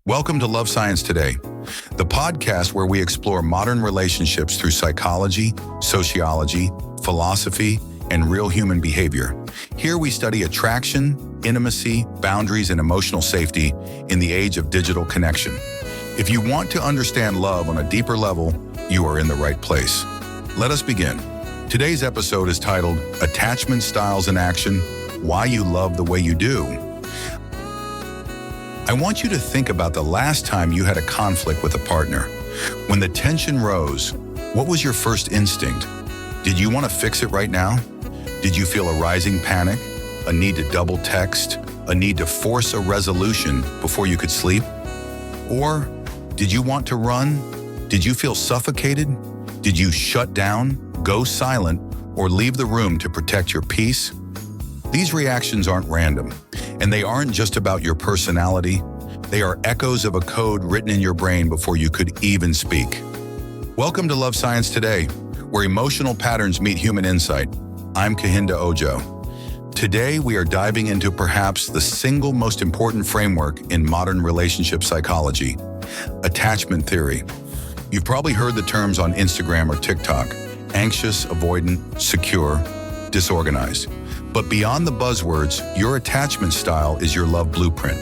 Welcome to Love Science Today, the podcast where we explore modern relationships through psychology, sociology, philosophy, and real human behavior. Here we study attraction, intimacy, boundaries, and emotional safety in the age of digital connection. If you want to understand love on a deeper level, you are in the right place. Let us begin. Today's episode is titled Attachment Styles in Action: Why You Love the Way You Do. I want you to think about the last time you had a conflict with a partner. When the tension rose, what was your first instinct? Did you want to fix it right now? Did you feel a rising panic, a need to double text, a need to force a resolution before you could sleep? Or did you want to run? Did you feel suffocated? Did you shut down, go silent, or leave the room to protect your peace? These reactions aren't random, and they aren't just about your personality. They are echoes of a code written in your brain before you could even speak. Welcome to Love Science Today, where emotional patterns meet human insight. I'm Kahinda Ojo. Today, we are diving into perhaps the single most important framework in modern relationship psychology: attachment theory. You've probably heard the terms on Instagram or TikTok: anxious, avoidant, secure, disorganized. But beyond the buzzwords, your attachment style is your love blueprint.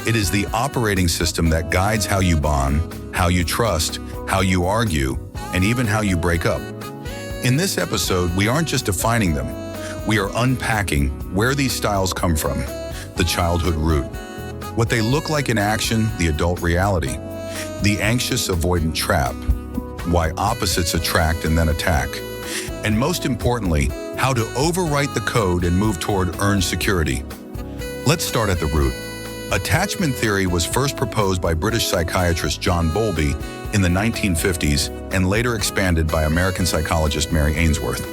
It is the operating system that guides how you bond, how you trust, how you argue, and even how you break up. In this episode, we aren't just defining them. We are unpacking where these styles come from, the childhood root, what they look like in action, the adult reality, the anxious avoidant trap, why opposites attract and then attack, and most importantly, how to overwrite the code and move toward earned security. Let's start at the root. Attachment theory was first proposed by British psychiatrist John Bowlby in the 1950s and later expanded by American psychologist Mary Ainsworth.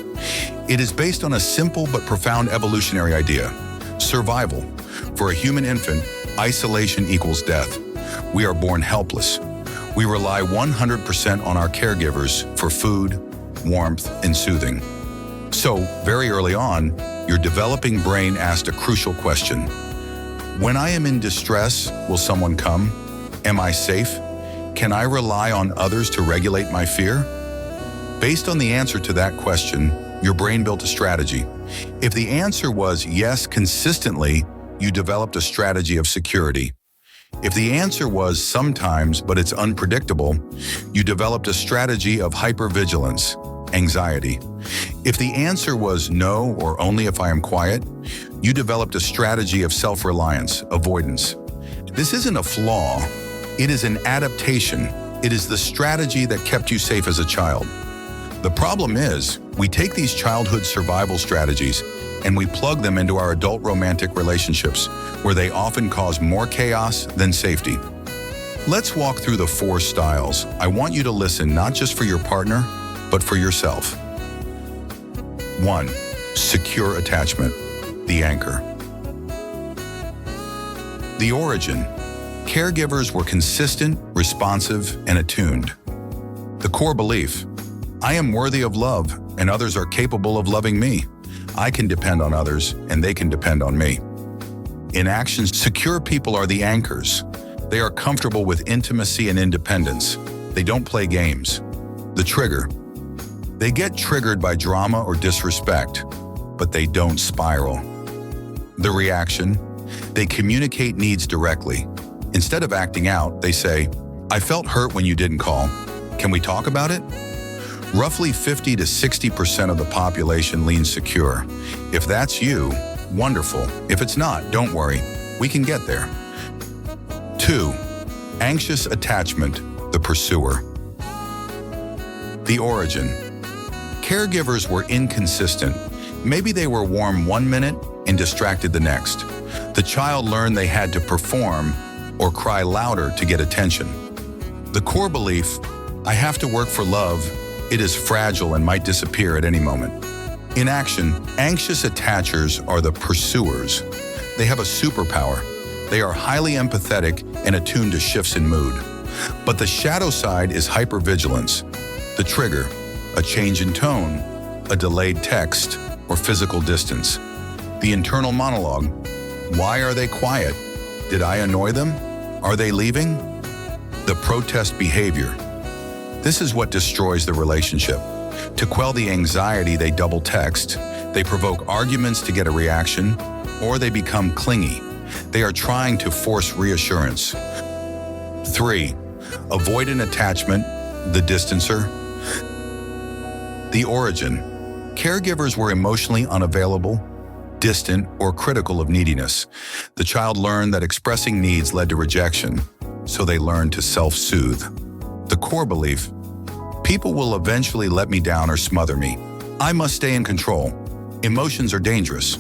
It is based on a simple but profound evolutionary idea: survival. For a human infant, isolation equals death. We are born helpless. We rely 100% on our caregivers for food, warmth, and soothing. So, very early on, your developing brain asked a crucial question. When I am in distress, will someone come? Am I safe? Can I rely on others to regulate my fear? Based on the answer to that question, your brain built a strategy. If the answer was yes consistently, you developed a strategy of security. If the answer was sometimes, but it's unpredictable, you developed a strategy of hypervigilance, anxiety. If the answer was no or only if I am quiet, you developed a strategy of self-reliance, avoidance. This isn't a flaw, it is an adaptation. It is the strategy that kept you safe as a child. The problem is, we take these childhood survival strategies and we plug them into our adult romantic relationships, where they often cause more chaos than safety. Let's walk through the 4 styles. I want you to listen not just for your partner, but for yourself. 1. Secure attachment, the anchor. The origin. Caregivers were consistent, responsive, and attuned. The core belief: I am worthy of love, and others are capable of loving me. I can depend on others, and they can depend on me. In action, secure people are the anchors. They are comfortable with intimacy and independence. They don't play games. The trigger. They get triggered by drama or disrespect, but they don't spiral. The reaction. They communicate needs directly. Instead of acting out, they say, I felt hurt when you didn't call. Can we talk about it? Roughly 50 to 60% of the population leans secure. If that's you, wonderful. If it's not, don't worry. We can get there. 2. Anxious attachment, the pursuer. The origin. Caregivers were inconsistent. Maybe they were warm one minute and distracted the next. The child learned they had to perform or cry louder to get attention. The core belief: I have to work for love. It is fragile and might disappear at any moment. In action, anxious attachers are the pursuers. They have a superpower. They are highly empathetic and attuned to shifts in mood. But the shadow side is hypervigilance. The trigger: a change in tone, a delayed text, or physical distance. The internal monologue: why are they quiet? Did I annoy them? Are they leaving? The protest behavior. This is what destroys the relationship. To quell the anxiety, they double text, they provoke arguments to get a reaction, or they become clingy. They are trying to force reassurance. 3. Avoidant attachment, the distancer. The origin. Caregivers were emotionally unavailable, distant, or critical of neediness. The child learned that expressing needs led to rejection, so they learned to self-soothe. The core belief: people will eventually let me down or smother me. I must stay in control. Emotions are dangerous.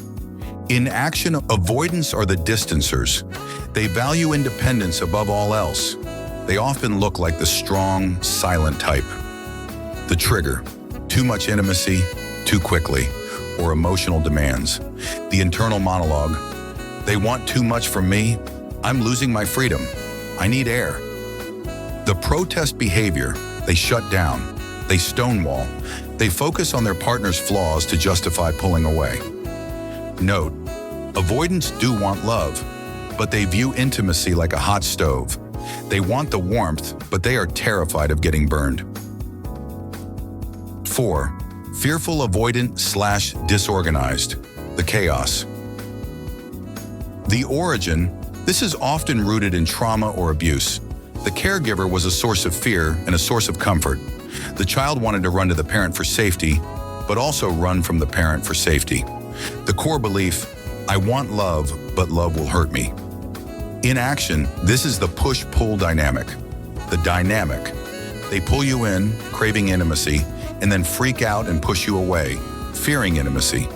In action, avoidants are the distancers. They value independence above all else. They often look like the strong, silent type. The trigger: too much intimacy, too quickly, or emotional demands. The internal monologue: they want too much from me. I'm losing my freedom. I need air. The protest behavior: they shut down, they stonewall, they focus on their partner's flaws to justify pulling away. Note: avoidants do want love, but they view intimacy like a hot stove. They want the warmth, but they are terrified of getting burned. 4. Fearful-avoidant/disorganized, the chaos. The origin. This is often rooted in trauma or abuse. The caregiver was a source of fear and a source of comfort. The child wanted to run to the parent for safety, but also run from the parent for safety. The core belief: I want love, but love will hurt me. In action, this is the push-pull dynamic. The dynamic: they pull you in, craving intimacy, and then freak out and push you away, fearing intimacy.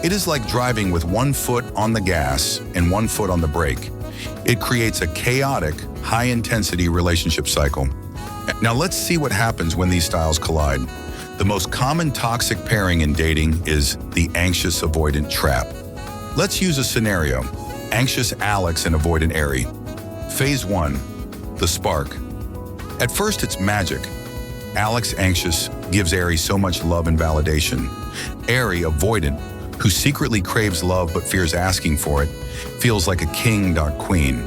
It is like driving with one foot on the gas and one foot on the brake. It creates a chaotic, high-intensity relationship cycle. Now let's see what happens when these styles collide. The most common toxic pairing in dating is the anxious avoidant trap. Let's use a scenario: anxious Alex and avoidant Ari. Phase 1, the spark. At first it's magic. Alex, anxious, gives Ari so much love and validation. Ari, avoidant, who secretly craves love but fears asking for it, feels like a king/queen.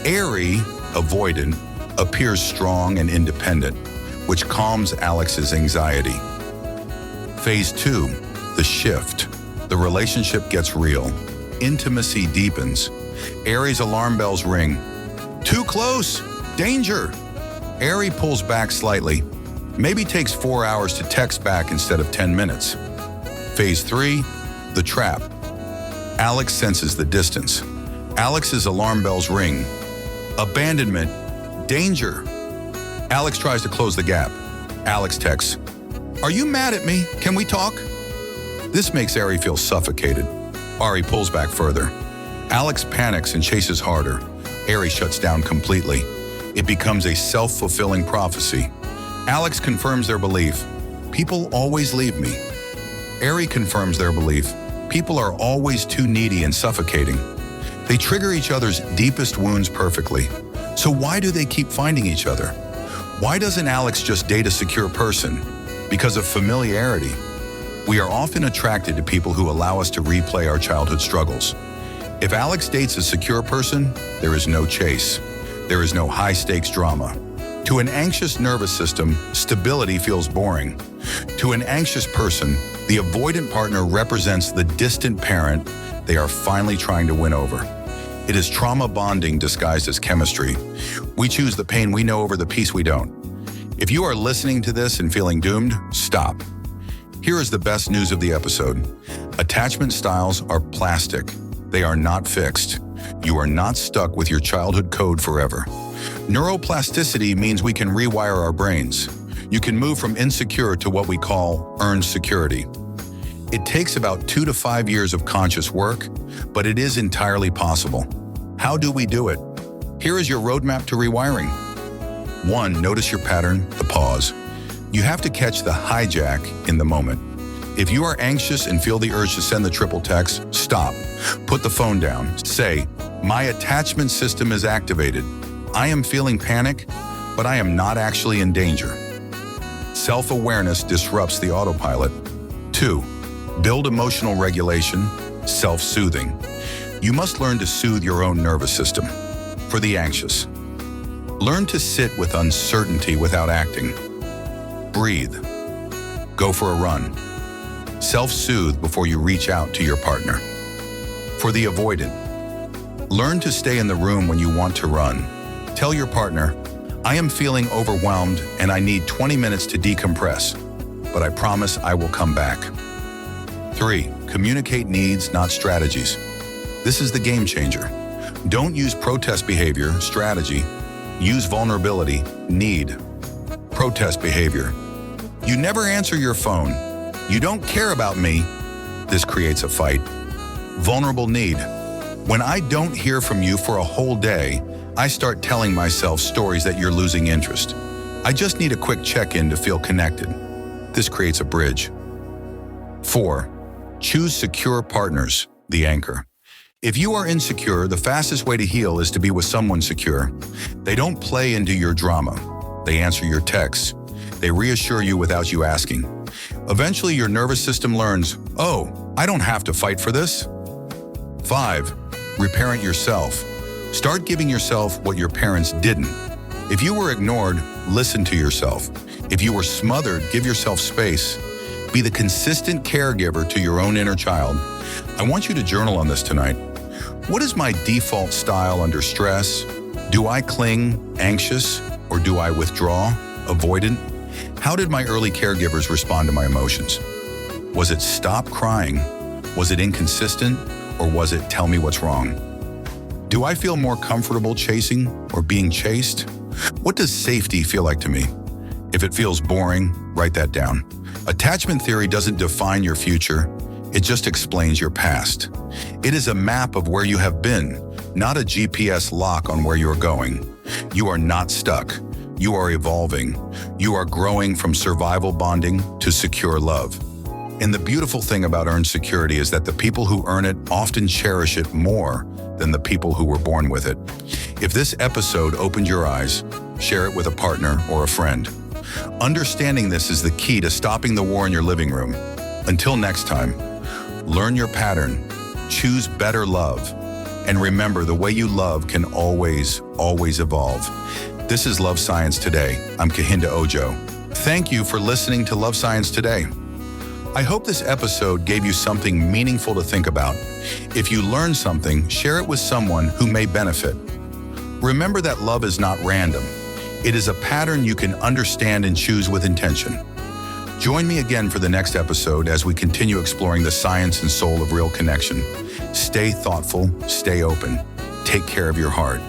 Ari, avoidant, appears strong and independent, which calms Alex's anxiety. Phase 2, the shift. The relationship gets real. Intimacy deepens. Ari's alarm bells ring. Too close! Danger! Ari pulls back slightly. Maybe takes 4 hours to text back instead of 10 minutes. Phase 3, the trap. Alex senses the distance. Alex's alarm bells ring. Abandonment. Danger. Alex tries to close the gap. Alex texts, "Are you mad at me? Can we talk?" This makes Ari feel suffocated. Ari pulls back further. Alex panics and chases harder. Ari shuts down completely. It becomes a self-fulfilling prophecy. Alex confirms their belief: people always leave me. Ari confirms their belief: people are always too needy and suffocating. They trigger each other's deepest wounds perfectly. So why do they keep finding each other? Why doesn't Alex just date a secure person? Because of familiarity. We are often attracted to people who allow us to replay our childhood struggles. If Alex dates a secure person, there is no chase. There is no high-stakes drama. To an anxious nervous system, stability feels boring. To an anxious person, the avoidant partner represents the distant parent they are finally trying to win over. It is trauma bonding disguised as chemistry. We choose the pain we know over the peace we don't. If you are listening to this and feeling doomed, stop. Here is the best news of the episode. Attachment styles are plastic. They are not fixed. You are not stuck with your childhood code forever. Neuroplasticity means we can rewire our brains. You can move from insecure to what we call earned security. It takes about 2 to 5 years of conscious work, but it is entirely possible. How do we do it? Here is your roadmap to rewiring. 1. Notice your pattern, the pause. You have to catch the hijack in the moment. If you are anxious and feel the urge to send the triple text, stop. Put the phone down. Say, "My attachment system is activated. I am feeling panic, but I am not actually in danger." Self-awareness disrupts the autopilot. 2. Build emotional regulation, self-soothing. You must learn to soothe your own nervous system. For the anxious, Learn to sit with uncertainty without acting. Breathe. Go for a run. Self-soothe before you reach out to your partner. For the avoidant, learn to stay in the room when you want to run. Tell your partner, I am feeling overwhelmed and I need 20 minutes to decompress, but I promise I will come back. 3. Communicate needs, not strategies. This is the game changer. Don't use protest behavior, strategy. Use vulnerability, need. Protest behavior. You never answer your phone. You don't care about me. This creates a fight. Vulnerable need. When I don't hear from you for a whole day, I start telling myself stories that you're losing interest. I just need a quick check-in to feel connected. This creates a bridge. 4. Choose secure partners, the anchor. If you are insecure, the fastest way to heal is to be with someone secure. They don't play into your drama. They answer your texts. They reassure you without you asking. Eventually, your nervous system learns, oh, I don't have to fight for this. 5. Reparent yourself. Start giving yourself what your parents didn't. If you were ignored, listen to yourself. If you were smothered, give yourself space. Be the consistent caregiver to your own inner child. I want you to journal on this tonight. What is my default style under stress? Do I cling, anxious, or do I withdraw, avoidant? How did my early caregivers respond to my emotions? Was it stop crying? Was it inconsistent? Or was it tell me what's wrong? Do I feel more comfortable chasing or being chased? What does safety feel like to me? If it feels boring, write that down. Attachment theory doesn't define your future. It just explains your past. It is a map of where you have been, not a GPS lock on where you're going. You are not stuck. You are evolving. You are growing from survival bonding to secure love. And the beautiful thing about earned security is that the people who earn it often cherish it more than the people who were born with it. If this episode opened your eyes, share it with a partner or a friend. Understanding this is the key to stopping the war in your living room. Until next time, learn your pattern, choose better love, and remember the way you love can always evolve. This is Love Science Today. I'm Kahinda Ojo. Thank you for listening to Love Science Today. I hope this episode gave you something meaningful to think about. If you learned something, share it with someone who may benefit. Remember that love is not random. It is a pattern you can understand and choose with intention. Join me again for the next episode as we continue exploring the science and soul of real connection. Stay thoughtful, stay open, take care of your heart.